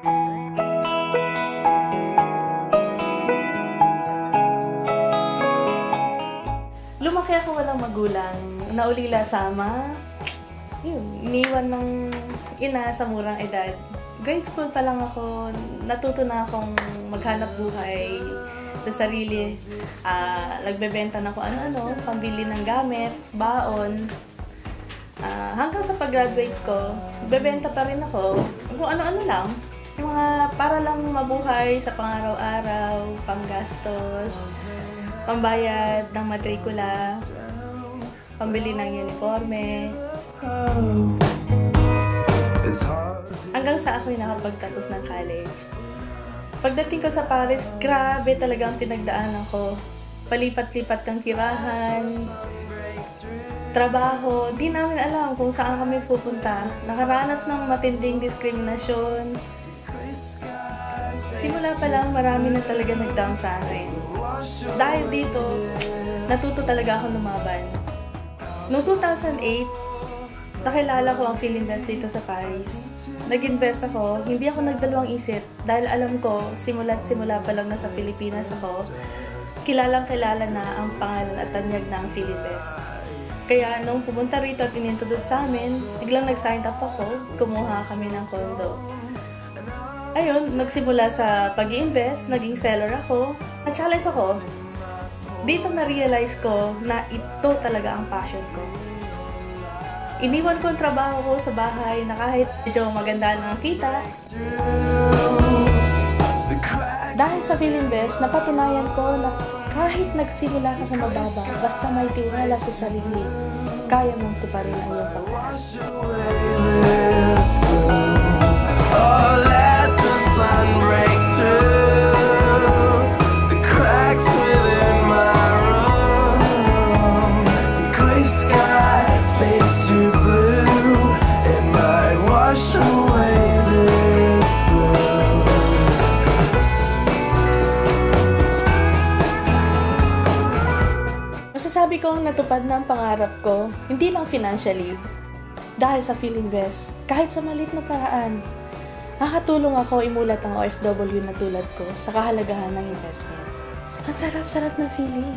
Lumaki ako walang magulang, naulila sa ama. Yun, iniwan ng ina sa murang edad. Grade school pa lang ako, natuto na akong maghanap buhay sa sarili. Nagbebenta na kung ano-ano, pambili ng gamit, baon. Hanggang sa pag-graduate ko, bebenta pa rin ako kung ano-ano lang. Yung mga para lang mabuhay sa pang-araw-araw, panggastos, pambayad ng matrikula, pambili ng uniforme. Hanggang sa ako'y nakapagtapos ng college. Pagdating ko sa Paris, grabe talaga ang pinagdaanan ko. Palipat-lipat kang tirahan, trabaho, di namin alam kung saan kami pupunta. Nakaranas ng matinding diskriminasyon. Simula pa lang, marami na talaga nag-down sa akin. Dahil dito, natuto talaga ako lumaban. Noong 2008, nakilala ko ang Philinvest dito sa Paris. Nag-invest ako, hindi ako nagdalawang isip dahil alam ko, simula't-simula pa lang na sa Pilipinas ako, kilalang-kilala na ang pangalan at tanyag na ang Philinvest. Kaya nung pumunta rito at inintroduce sa amin, biglang nag-sign up ako, kumuha kami ng condo. Ayun, nagsimula sa pag-i-invest, naging seller ako. Na-challenge ako. Dito na-realize ko na ito talaga ang passion ko. Iniwan ko ang trabaho ko sa bahay na kahit medyo maganda na ang kita. Dahil sa Philinvest, napatunayan ko na kahit nagsimula ka sa mababa, basta may tiwala sa sarili, kaya mong tuparin ang iyong pangarap. Masasabi kong natupad na ang pangarap ko, hindi lang financially. Dahil sa Philinvest, kahit sa maliit na paraan, nakatulong ako imulat ang OFW na tulad ko sa kahalagahan ng investment. Ang sarap-sarap na feeling.